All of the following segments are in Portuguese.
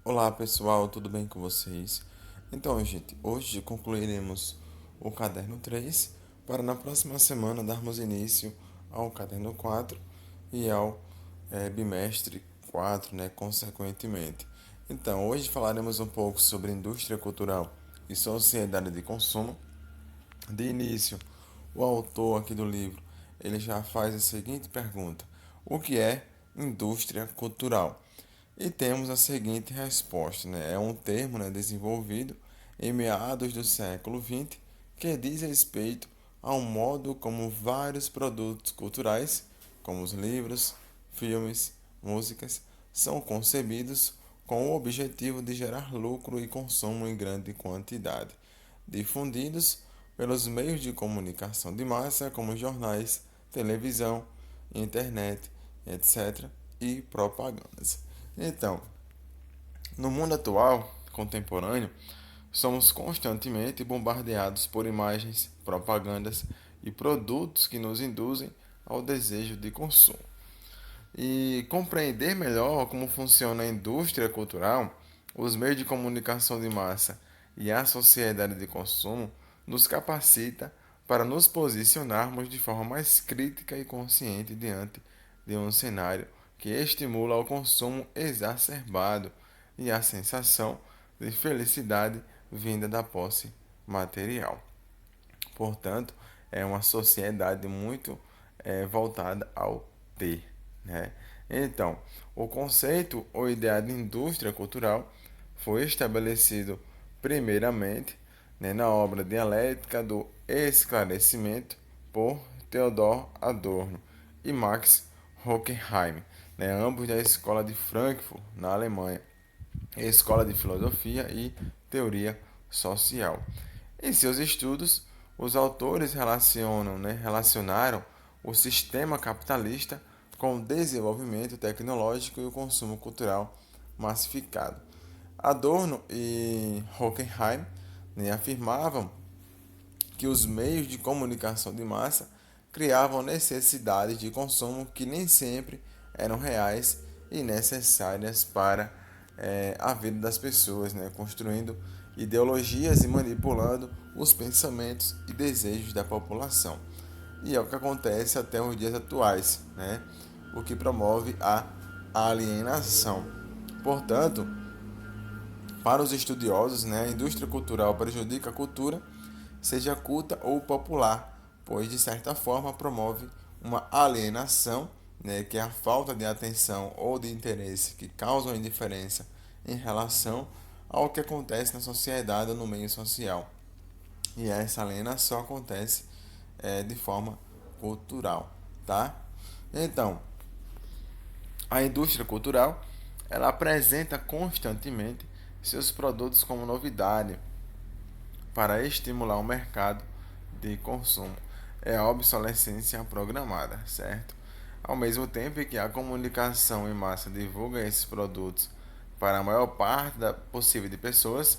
Olá pessoal, tudo bem com vocês? Então, gente, hoje concluiremos o caderno 3 para na próxima semana darmos início ao caderno 4 e ao bimestre 4, né, consequentemente. Então, hoje falaremos um pouco sobre indústria cultural e sociedade de consumo. De início, o autor aqui do livro, ele já faz a seguinte pergunta: o que é indústria cultural? E temos a seguinte resposta, né? É um termo, né, desenvolvido em meados do século XX que diz respeito ao modo como vários produtos culturais, como os livros, filmes, músicas, são concebidos com o objetivo de gerar lucro e consumo em grande quantidade, difundidos pelos meios de comunicação de massa, como jornais, televisão, internet, etc., e propagandas. Então, no mundo atual, contemporâneo, somos constantemente bombardeados por imagens, propagandas e produtos que nos induzem ao desejo de consumo. E compreender melhor como funciona a indústria cultural, os meios de comunicação de massa e a sociedade de consumo nos capacita para nos posicionarmos de forma mais crítica e consciente diante de um cenário que estimula o consumo exacerbado e a sensação de felicidade vinda da posse material. Portanto, é uma sociedade muito voltada ao ter, né? Então, o conceito ou ideia de indústria cultural foi estabelecido primeiramente, né, na obra Dialética do Esclarecimento por Theodor Adorno e Max Horkheim, né, ambos da Escola de Frankfurt, na Alemanha, Escola de Filosofia e Teoria Social. Em seus estudos, os autores relacionaram o sistema capitalista com o desenvolvimento tecnológico e o consumo cultural massificado. Adorno e Hockenheim, afirmavam que os meios de comunicação de massa criavam necessidades de consumo que nem sempre eram reais e necessárias para a vida das pessoas, né? Construindo ideologias e manipulando os pensamentos e desejos da população. E é o que acontece até os dias atuais, né? O que promove a alienação. Portanto, para os estudiosos, né, a indústria cultural prejudica a cultura, seja culta ou popular, pois de certa forma promove uma alienação, né, que é a falta de atenção ou de interesse que causam indiferença em relação ao que acontece na sociedade ou no meio social. E essa alienação acontece de forma cultural, tá? Então, a indústria cultural, ela apresenta constantemente seus produtos como novidade para estimular o mercado de consumo. É a obsolescência programada, certo? Ao mesmo tempo que a comunicação em massa divulga esses produtos para a maior parte da possível de pessoas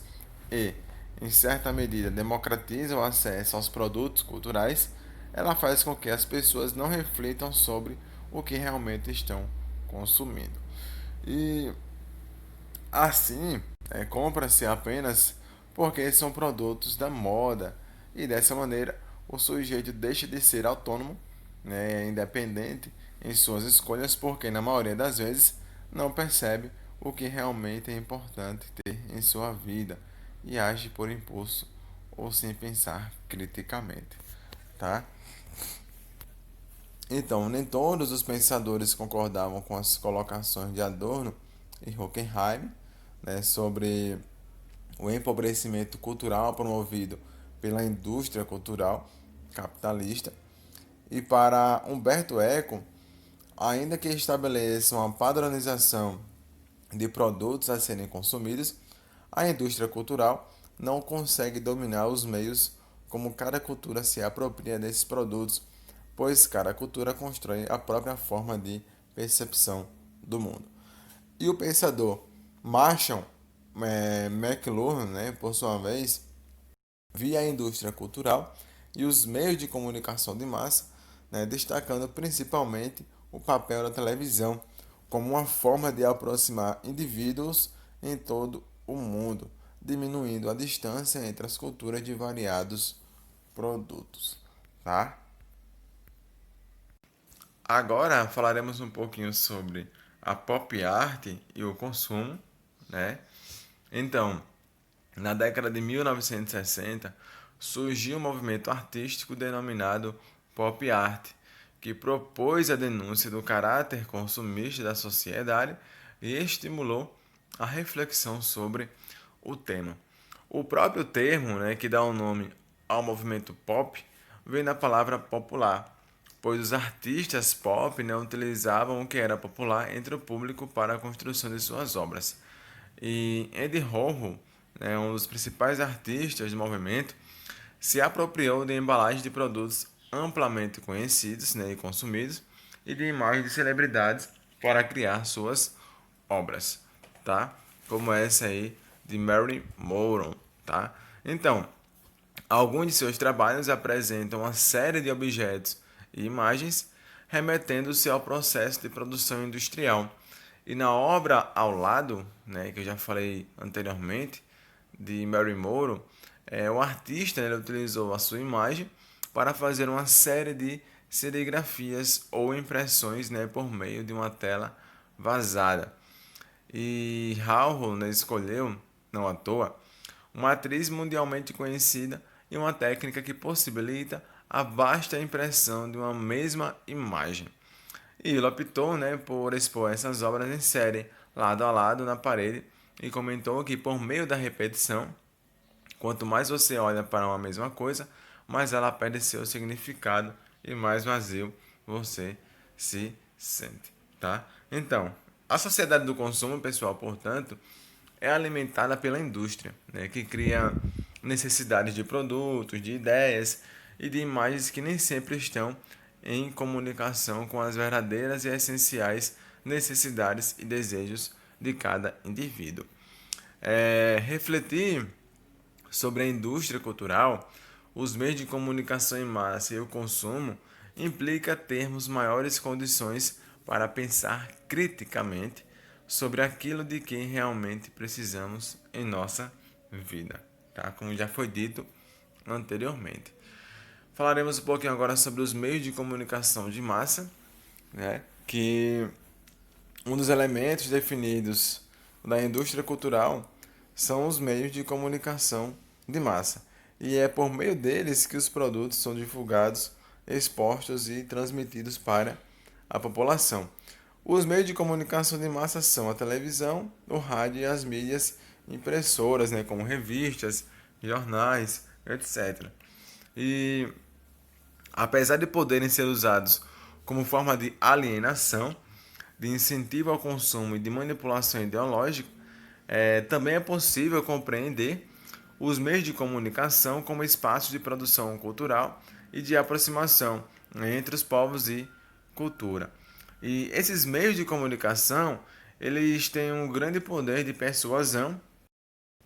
e, em certa medida, democratiza o acesso aos produtos culturais, ela faz com que as pessoas não reflitam sobre o que realmente estão consumindo. E assim, compra-se apenas porque são produtos da moda e dessa maneira o sujeito deixa de ser autônomo, né, independente em suas escolhas, porque na maioria das vezes não percebe o que realmente é importante ter em sua vida e age por impulso ou sem pensar criticamente, tá? Então, nem todos os pensadores concordavam com as colocações de Adorno e Hockenheim, né, sobre o empobrecimento cultural promovido pela indústria cultural capitalista. E para Humberto Eco, ainda que estabeleça uma padronização de produtos a serem consumidos, a indústria cultural não consegue dominar os meios como cada cultura se apropria desses produtos, pois cada cultura constrói a própria forma de percepção do mundo. E o pensador Marshall McLuhan, né, por sua vez, via a indústria cultural e os meios de comunicação de massa, né, destacando principalmente o papel da televisão como uma forma de aproximar indivíduos em todo o mundo, diminuindo a distância entre as culturas de variados produtos, tá? Agora falaremos um pouquinho sobre a pop art e o consumo, né? Então, na década de 1960, surgiu um movimento artístico denominado pop art, que propôs a denúncia do caráter consumista da sociedade e estimulou a reflexão sobre o tema. O próprio termo, né, que dá o nome ao movimento pop, vem da palavra popular, pois os artistas pop, né, utilizavam o que era popular entre o público para a construção de suas obras. E Andy Warhol, né, um dos principais artistas do movimento, se apropriou de embalagens de produtos amplamente conhecidos, né, e consumidos e de imagens de celebridades para criar suas obras, tá? Como essa aí de Marilyn Monroe, tá? Então, alguns de seus trabalhos apresentam uma série de objetos e imagens remetendo-se ao processo de produção industrial. E na obra ao lado, né, que eu já falei anteriormente, de Mary Monroe, o artista, né, ele utilizou a sua imagem para fazer uma série de serigrafias ou impressões, né, por meio de uma tela vazada. E Howell, né, escolheu, não à toa, uma atriz mundialmente conhecida e uma técnica que possibilita a vasta impressão de uma mesma imagem. E ele optou, né, por expor essas obras em série, lado a lado na parede, e comentou que por meio da repetição, quanto mais você olha para uma mesma coisa, mais ela perde seu significado e mais vazio você se sente, tá? Então, a sociedade do consumo, pessoal, portanto, é alimentada pela indústria, né, que cria necessidades de produtos, de ideias e de imagens que nem sempre estão em comunicação com as verdadeiras e essenciais necessidades e desejos de cada indivíduo. Refletir sobre a indústria cultural, os meios de comunicação em massa e o consumo implica termos maiores condições para pensar criticamente sobre aquilo de que realmente precisamos em nossa vida, tá? Como já foi dito anteriormente. Falaremos um pouquinho agora sobre os meios de comunicação de massa, né? Que um dos elementos definidos da indústria cultural são os meios de comunicação de massa. E é por meio deles que os produtos são divulgados, expostos e transmitidos para a população. Os meios de comunicação de massa são a televisão, o rádio e as mídias impressoras, né, como revistas, jornais, etc. E apesar de poderem ser usados como forma de alienação, de incentivo ao consumo e de manipulação ideológica, também é possível compreender os meios de comunicação como espaços de produção cultural e de aproximação entre os povos e cultura. E esses meios de comunicação, eles têm um grande poder de persuasão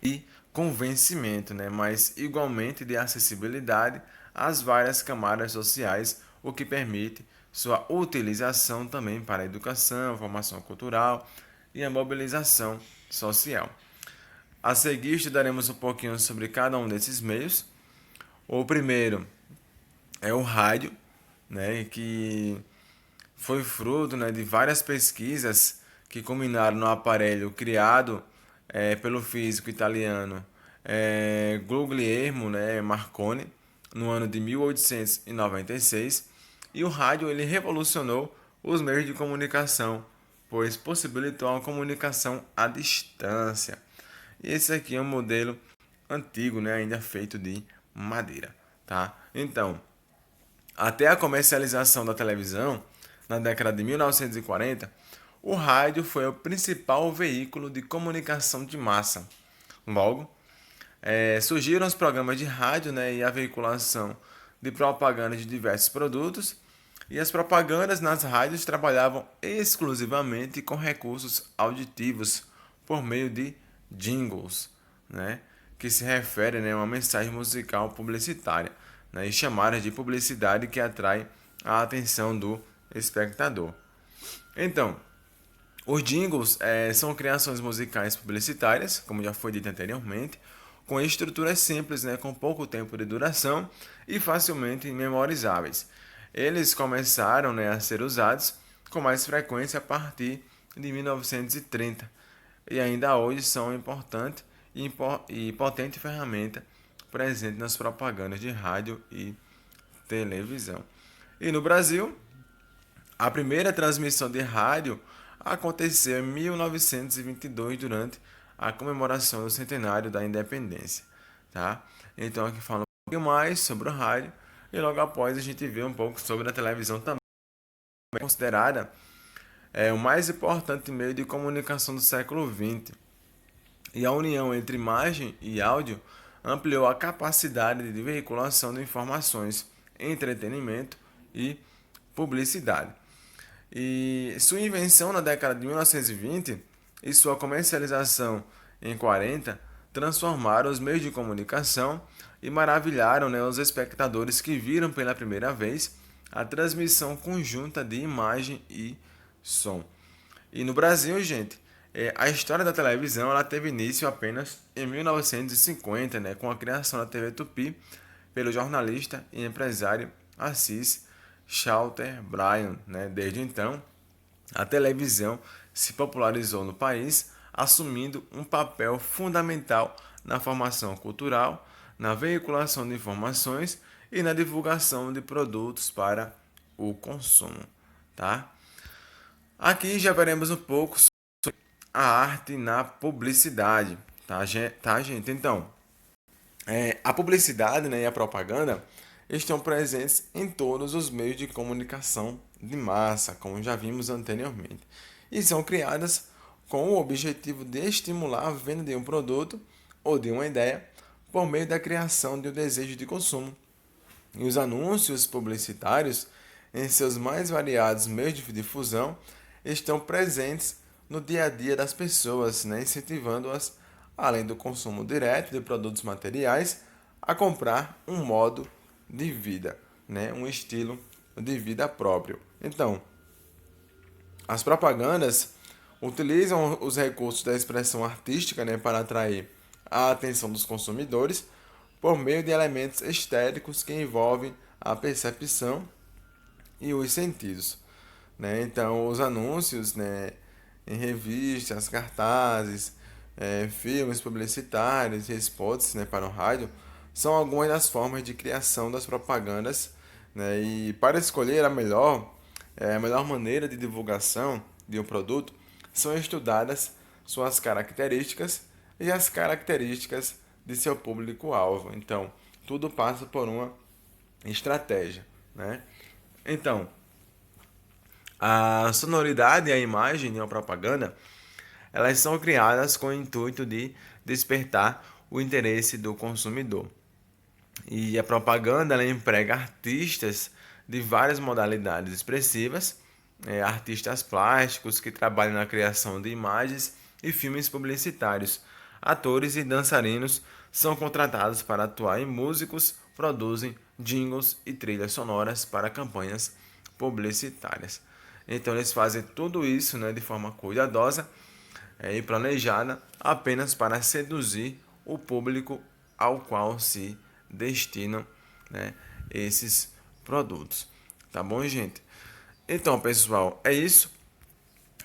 e convencimento, né? Mas igualmente de acessibilidade às várias camadas sociais, o que permite sua utilização também para a educação, formação cultural e a mobilização social. A seguir, estudaremos um pouquinho sobre cada um desses meios. O primeiro é o rádio, né, que foi fruto, né, de várias pesquisas que culminaram no aparelho criado pelo físico italiano Guglielmo, né, Marconi, no ano de 1896. E o rádio ele revolucionou os meios de comunicação, pois possibilitou a comunicação à distância. E esse aqui é um modelo antigo, né, ainda feito de madeira, tá? Então, até a comercialização da televisão, na década de 1940, o rádio foi o principal veículo de comunicação de massa. Logo, surgiram os programas de rádio, né, e a veiculação de propaganda de diversos produtos, e as propagandas nas rádios trabalhavam exclusivamente com recursos auditivos por meio de jingles, né, que se refere, né, a uma mensagem musical publicitária, né, e chamadas de publicidade que atrai a atenção do espectador. Então, Os jingles são criações musicais publicitárias, como já foi dito anteriormente, com estruturas simples, né, com pouco tempo de duração e facilmente memorizáveis. Eles começaram, né, a ser usados com mais frequência a partir de 1930 e ainda hoje são importante e potente ferramenta presente nas propagandas de rádio e televisão. E no Brasil, a primeira transmissão de rádio aconteceu em 1922 durante a comemoração do centenário da independência, tá? Então aqui fala um pouquinho mais sobre o rádio e logo após a gente vê um pouco sobre a televisão também, considerada o mais importante meio de comunicação do século XX. E a união entre imagem e áudio ampliou a capacidade de veiculação de informações, entretenimento e publicidade. E sua invenção na década de 1920 e sua comercialização em 40 transformaram os meios de comunicação e maravilharam, né, os espectadores que viram pela primeira vez a transmissão conjunta de imagem e som. E no Brasil, gente, a história da televisão ela teve início apenas em 1950, né, com a criação da TV Tupi pelo jornalista e empresário Assis Chalter Bryan. Né? Desde então, a televisão se popularizou no país, assumindo um papel fundamental na formação cultural, na veiculação de informações e na divulgação de produtos para o consumo. Tá? Aqui já veremos um pouco sobre a arte na publicidade, tá, gente? Então, a publicidade, né, e a propaganda estão presentes em todos os meios de comunicação de massa, como já vimos anteriormente, e são criadas com o objetivo de estimular a venda de um produto ou de uma ideia por meio da criação de um desejo de consumo. E os anúncios publicitários, em seus mais variados meios de difusão, estão presentes no dia a dia das pessoas, né, incentivando-as, além do consumo direto de produtos materiais, a comprar um modo de vida, né, um estilo de vida próprio. Então, as propagandas utilizam os recursos da expressão artística, né, para atrair a atenção dos consumidores por meio de elementos estéticos que envolvem a percepção e os sentidos. Né? Então, os anúncios, né, em revistas, cartazes, filmes publicitários e spots, né, para o rádio são algumas das formas de criação das propagandas. Né? E para escolher a melhor maneira de divulgação de um produto, são estudadas suas características e as características de seu público-alvo. Então, tudo passa por uma estratégia. Né? Então, a sonoridade e a imagem de uma propaganda, elas são criadas com o intuito de despertar o interesse do consumidor. E a propaganda ela emprega artistas de várias modalidades expressivas, artistas plásticos que trabalham na criação de imagens e filmes publicitários. Atores e dançarinos são contratados para atuar e músicos produzem jingles e trilhas sonoras para campanhas publicitárias. Então eles fazem tudo isso, né, de forma cuidadosa e planejada apenas para seduzir o público ao qual se destinam, né, esses produtos. Tá bom, gente? Então, pessoal, é isso.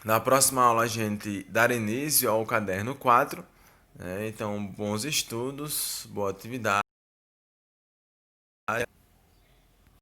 Na próxima aula a gente dará início ao caderno 4. Né? Então, bons estudos, boa atividade.